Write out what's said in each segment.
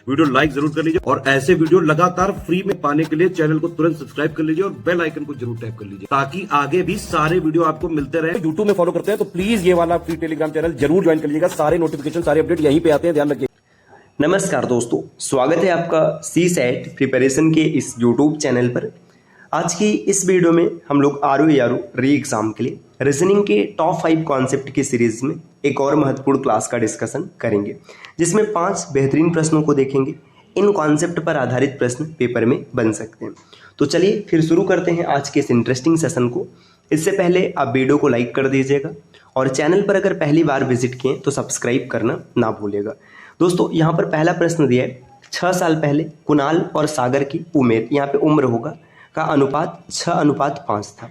Video like जरूर कर लीजिए और ऐसे वीडियो लगातार फ्री में पाने के लिए चैनल को तुरंत सब्सक्राइब कर लीजिए और बेल आइकन को जरूर टैप कर लीजिए ताकि आगे भी सारे वीडियो आपको मिलते रहे। यूट्यूब में फॉलो करते हैं तो प्लीज ये वाला फ्री टेलीग्राम चैनल जरूर ज्वाइन कर लीजिएगा। सारे नोटिफिकेशन सारे अपडेट यहीं पे आते हैं, ध्यान रखिए। नमस्कार दोस्तों, स्वागत है आपका CSAT प्रिपरेशन के इस YouTube चैनल पर। आज की इस वीडियो में हम लोग ROE री एग्जाम के लिए रीजनिंग के टॉप 5 कॉन्सेप्ट की सीरीज में एक और महत्वपूर्ण क्लास का डिस्कशन करेंगे, जिसमें 5 बेहतरीन प्रश्नों को देखेंगे। इन कॉन्सेप्ट पर आधारित प्रश्न पेपर में बन सकते हैं। तो चलिए फिर शुरू करते हैं आज के इस इंटरेस्टिंग सेशन को। इससे पहले आप वीडियो को लाइक कर दीजिएगा और चैनल पर अगर पहली बार विजिट किए तो सब्सक्राइब करना ना भूलिएगा। दोस्तों, यहाँ पर पहला प्रश्न दिया है, 6 साल पहले कुणाल और सागर की उम्र, यहाँ पे उम्र होगा का अनुपात 6:5 था।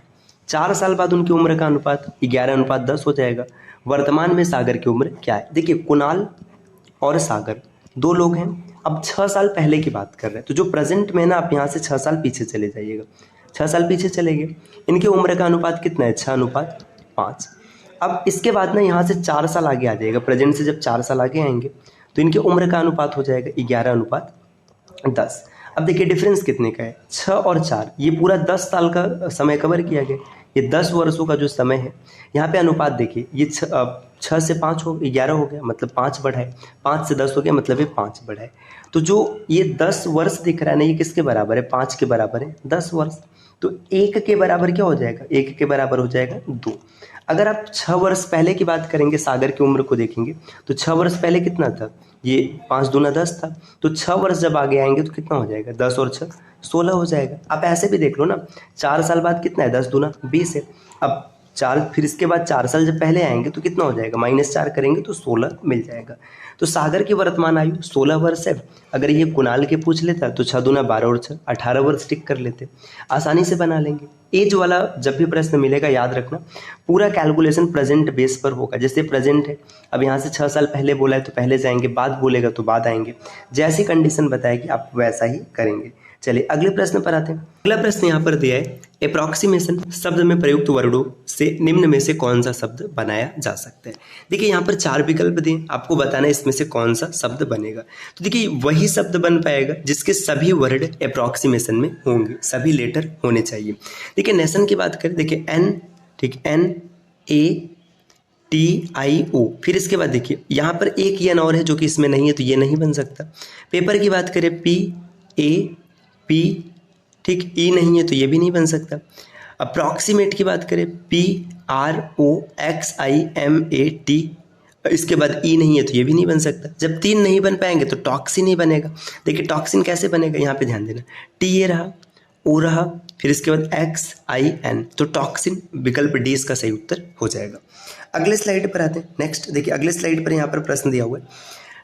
4 साल बाद उनकी उम्र का अनुपात 11:10 हो जाएगा। वर्तमान में सागर की उम्र क्या है? देखिए, कुणाल और सागर 2 लोग हैं। अब 6 साल पहले की बात कर रहे हैं, तो जो प्रेजेंट में ना, आप यहाँ से 6 साल पीछे चले जाइएगा। 6 साल पीछे चले गए, इनकी उम्र का अनुपात कितना है? 6:5। अब इसके बाद ना यहाँ से 4 साल आगे आ जाएगा। प्रेजेंट से जब 4 साल आगे आएंगे तो इनकी उम्र का अनुपात हो जाएगा 11:10। अब देखिए डिफरेंस कितने का है, 6 और 4, ये पूरा 10 साल का समय कवर किया गया। ये 10 वर्षों का जो समय है, यहाँ पे अनुपात देखिए, ये 6 से 5 हो 11 हो गया, मतलब 5 बढ़ाए, 5 से 10 हो गया, मतलब ये 5 बढ़ाए। तो जो ये 10 वर्ष दिख रहा है ना, ये किसके बराबर है? 5 के बराबर है 10 वर्ष। तो 1 के बराबर क्या हो जाएगा? 1 के बराबर हो जाएगा 2। अगर आप 6 वर्ष पहले की बात करेंगे, सागर की उम्र को देखेंगे तो 6 वर्ष पहले कितना था? ये 5 दूना 10 था। तो 6 वर्ष जब आगे आएंगे तो कितना हो जाएगा? 10 और 6 16 हो जाएगा। आप ऐसे भी देख लो ना, 4 साल बाद कितना है? 10 दूना 20 है। अब 4, फिर इसके बाद 4 साल जब पहले आएंगे तो कितना हो जाएगा? -4 करेंगे तो 16 मिल जाएगा। तो सागर की वर्तमान आयु 16 वर्ष है। अगर ये कुणाल के पूछ लेता तो 6 दूना 12 और 6 18 वर्ष टिक कर लेते, आसानी से बना लेंगे। एज वाला जब भी प्रश्न मिलेगा, याद रखना पूरा कैलकुलेशन प्रेजेंट बेस पर होगा। जैसे प्रेजेंट है, अब यहाँ से 6 साल पहले बोला है तो पहले जाएंगे, बाद बोलेगा तो बाद आएंगे। जैसी कंडीशन बताएगी आप वैसा ही करेंगे। चलिए अगले प्रश्न पर आते हैं। अगला प्रश्न यहाँ पर दिया है, अप्रॉक्सीमेशन शब्द में प्रयुक्त वर्णों से निम्न में से कौन सा शब्द बनाया जा सकता है? देखिए यहाँ पर 4 विकल्प दिए, आपको बताना है इसमें से कौन सा शब्द बनेगा। तो देखिए वही शब्द बन पाएगा जिसके सभी वर्ड अप्रॉक्सीमेशन में होंगे, सभी लेटर होने चाहिए। देखिए नेशन की बात करें, देखिए N, ठीक, NATIO। फिर इसके बाद देखिए यहाँ पर एक एन और है जो कि इसमें नहीं है, तो ये नहीं बन सकता। पेपर की बात करें, PAP, ठीक, E नहीं है तो ये भी नहीं बन सकता। अप्रॉक्सीमेट की बात करें, PROXIMAT, इसके बाद E नहीं है तो ये भी नहीं बन सकता। जब 3 नहीं बन पाएंगे तो टॉक्सिन ही बनेगा। देखिए टॉक्सिन कैसे बनेगा, यहाँ पे ध्यान देना, TA रहा, O रहा, फिर इसके बाद XIN, तो टॉक्सिन विकल्प D इसका सही उत्तर हो जाएगा। अगले स्लाइड पर आते हैं। नेक्स्ट देखिए, अगले स्लाइड पर यहाँ पर प्रश्न दिया हुआ है,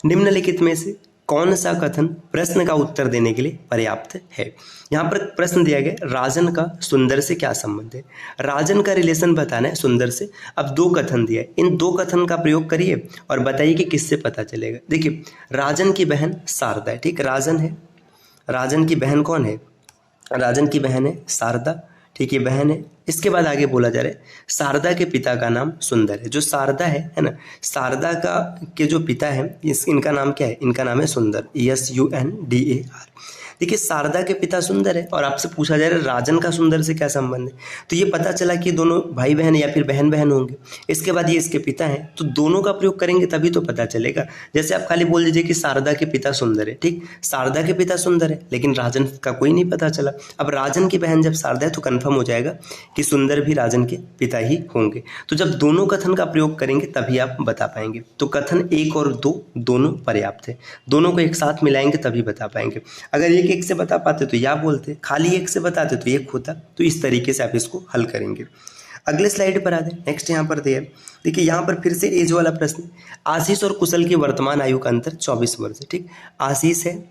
निम्नलिखित में से कौन सा कथन प्रश्न का उत्तर देने के लिए पर्याप्त है? यहाँ पर प्रश्न दिया गया, राजन का सुंदर से क्या संबंध है? राजन का रिलेशन बताना है सुंदर से। अब 2 कथन दिया है, इन 2 कथन का प्रयोग करिए और बताइए कि किससे पता चलेगा। देखिए राजन की बहन शारदा है, ठीक, राजन है, राजन की बहन कौन है? राजन की बहन है शारदा, ठीक, ये बहन है। इसके बाद आगे बोला जा रहा है, शारदा के पिता का नाम सुंदर है। जो शारदा है ना, शारदा का के जो पिता है, इनका नाम क्या है? इनका नाम है सुंदर, SUNDAR। देखिए शारदा के पिता सुंदर है और आपसे पूछा जा रहा है राजन का सुंदर से क्या संबंध है, तो ये पता चला कि दोनों भाई बहन या फिर बहन बहन होंगे। इसके बाद ये इसके पिता हैं, तो दोनों का प्रयोग करेंगे तभी तो पता चलेगा। जैसे आप खाली बोल दीजिए कि शारदा के पिता सुंदर है, ठीक, शारदा के पिता सुंदर है लेकिन राजन का कोई नहीं पता चला। अब राजन की बहन जब शारदा है तो कन्फर्म हो जाएगा कि सुंदर भी राजन के पिता ही होंगे। तो जब दोनों कथन का प्रयोग करेंगे तभी आप बता पाएंगे। तो कथन 1 और 2 दोनों पर्याप्त है, दोनों को एक साथ मिलाएंगे तभी बता पाएंगे। अगर एक से बता पाते तो या बोलते, खाली 1 से बताते तो 1 होता। तो इस तरीके से आप इसको हल करेंगे। अगले स्लाइड पर आते हैं। नेक्स्ट यहाँ पर दिया, देखिए यहाँ पर फिर से एज वाला प्रश्न, आशीष और कुशल की वर्तमान आयु का अंतर 24 वर्ष है, ठीक, आशीष है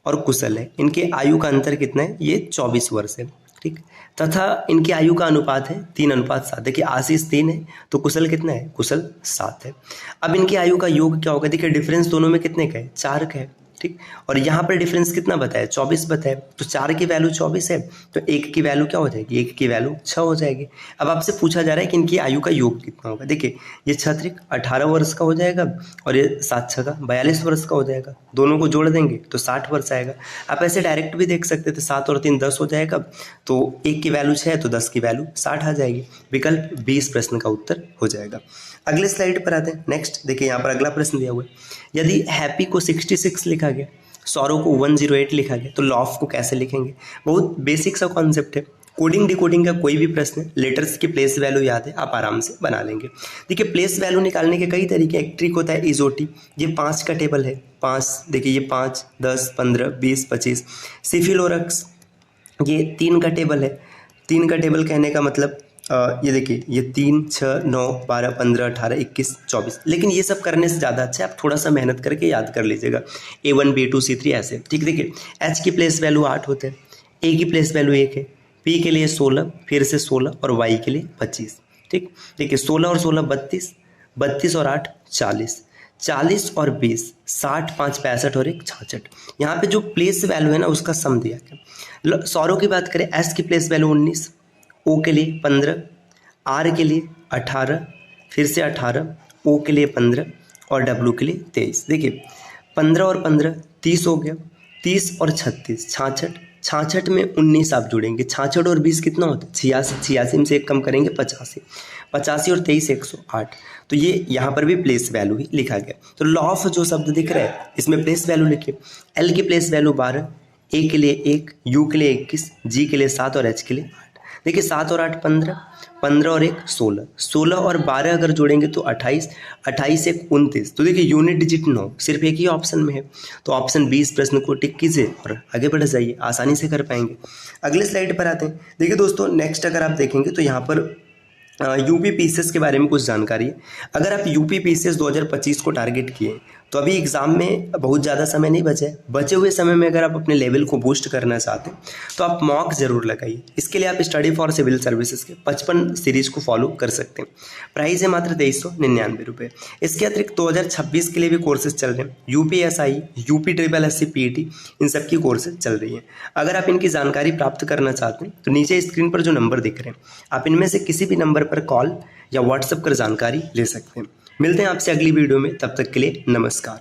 और कुशल है, इनके आयु का अंतर कितना है? ये 24 वर्ष है, ठीक, तथा इनकी आयु का अनुपात है 3:7। देखिए आशीष 3 है तो कुशल कितना है? कुशल 7 है। अब इनकी आयु का योग क्या होगा? देखिए डिफरेंस दोनों में कितने का है? 4 का है, ठीक। और यहाँ पर डिफरेंस कितना बताया, 24 बताया। तो 4 की वैल्यू 24 है, तो 1 की वैल्यू क्या हो जाएगी, 1 की वैल्यू 6 हो जाएगी। अब आपसे पूछा जा रहा है कि इनकी आयु का योग कितना होगा। देखिए ये 6 18 वर्ष का हो जाएगा और ये 7 6 42 वर्ष का हो जाएगा। दोनों को जोड़ देंगे तो 60 वर्ष आएगा। आप ऐसे डायरेक्ट भी देख सकते थे, 7 और 3 10 हो जाएगा, तो 1 की वैल्यू 6 है तो 10 की वैल्यू 60 आ जाएगी। विकल्प 20 प्रश्न का उत्तर हो जाएगा। अगले स्लाइड पर आते हैं। नेक्स्ट देखिए यहाँ पर अगला प्रश्न दिया हुआ है, यदि हैप्पी को 66 लिखा गया, सौरव को 108 लिखा गया, तो लॉफ को कैसे लिखेंगे। बहुत बेसिक सा कॉन्सेप्ट है। कोडिंग डिकोडिंग का कोई भी प्रश्न है, लेटर्स की प्लेस वैल्यू याद है, आप आराम से बना लेंगे। देखिए प्लेस वैल्यू निकालने के कई तरीके। एक ट्रिक होता है इजोटी, ये 5 का टेबल है, 5 देखिए ये 5 10 15 20 25। सिफिलोरक्स ये 3 का टेबल है। 3 का टेबल कहने का मतलब ये देखिए ये 3 6 9 12 15 18 21 24। लेकिन ये सब करने से ज़्यादा अच्छा है आप थोड़ा सा मेहनत करके याद कर लीजिएगा। A1 B2 C3 ऐसे, ठीक। देखिए H की प्लेस वैल्यू 8 होते हैं, A की प्लेस वैल्यू 1 है, P के लिए 16, फिर से 16 और Y के लिए 25, ठीक। देखिए 16 और 16 32, 32 और 8 40, 40 और 20 60 5 65 और 1 66। यहाँ पे जो प्लेस वैल्यू है ना उसका सम दिया गया। सौरव की बात करें, S की प्लेस वैल्यू 19, O के लिए 15, R के लिए 18, फिर से 18, O के लिए 15 और W के लिए 23। देखिए 15 और 15 30 हो गया, 30 और 36 66, 66 में 19 आप जोड़ेंगे, 66 और 20 कितना होता है 86, 86 में से एक कम करेंगे 85, 85 और 23 108। तो ये यहाँ पर भी प्लेस वैल्यू ही लिखा गया। तो लॉ ऑफ जो शब्द दिख रहा है इसमें प्लेस वैल्यू लिखिए। L की प्लेस वैल्यू 12, A के लिए 1, U के लिए 21, G के लिए 7 और H के लिए 8। देखिए 7 और 8 15, 15 और 1 16, 16 और 12 अगर जोड़ेंगे तो 28, 28 1 29। तो देखिए यूनिट डिजिट 9 सिर्फ एक ही ऑप्शन में है, तो ऑप्शन 20 प्रश्न को टिक कीजिए और आगे बढ़ जाइए, आसानी से कर पाएंगे। अगले स्लाइड पर आते हैं। देखिए दोस्तों नेक्स्ट अगर आप देखेंगे तो यहाँ पर यूपी पीसीएस के बारे में कुछ जानकारी है। अगर आप यूपी पीसीएस 2025 को टारगेट किए तो अभी एग्ज़ाम में बहुत ज़्यादा समय नहीं बचा है। बचे हुए समय में अगर आप अपने लेवल को बूस्ट करना चाहते हैं तो आप मॉक ज़रूर लगाइए। इसके लिए आप स्टडी फॉर सिविल सर्विसेज के 55 सीरीज़ को फॉलो कर सकते हैं। प्राइस है मात्र 2399 रुपये। इसके अतिरिक्त 2026 के लिए भी कोर्सेज चल रहे हैं। UPSI, UPSSC PET इन सब की कोर्सेज चल रही हैं। अगर आप इनकी जानकारी प्राप्त करना चाहते हैं तो नीचे स्क्रीन पर जो नंबर दिख रहे हैं आप इनमें से किसी भी नंबर पर कॉल या व्हाट्सएप कर जानकारी ले सकते हैं। मिलते हैं आपसे अगली वीडियो में, तब तक के लिए नमस्कार।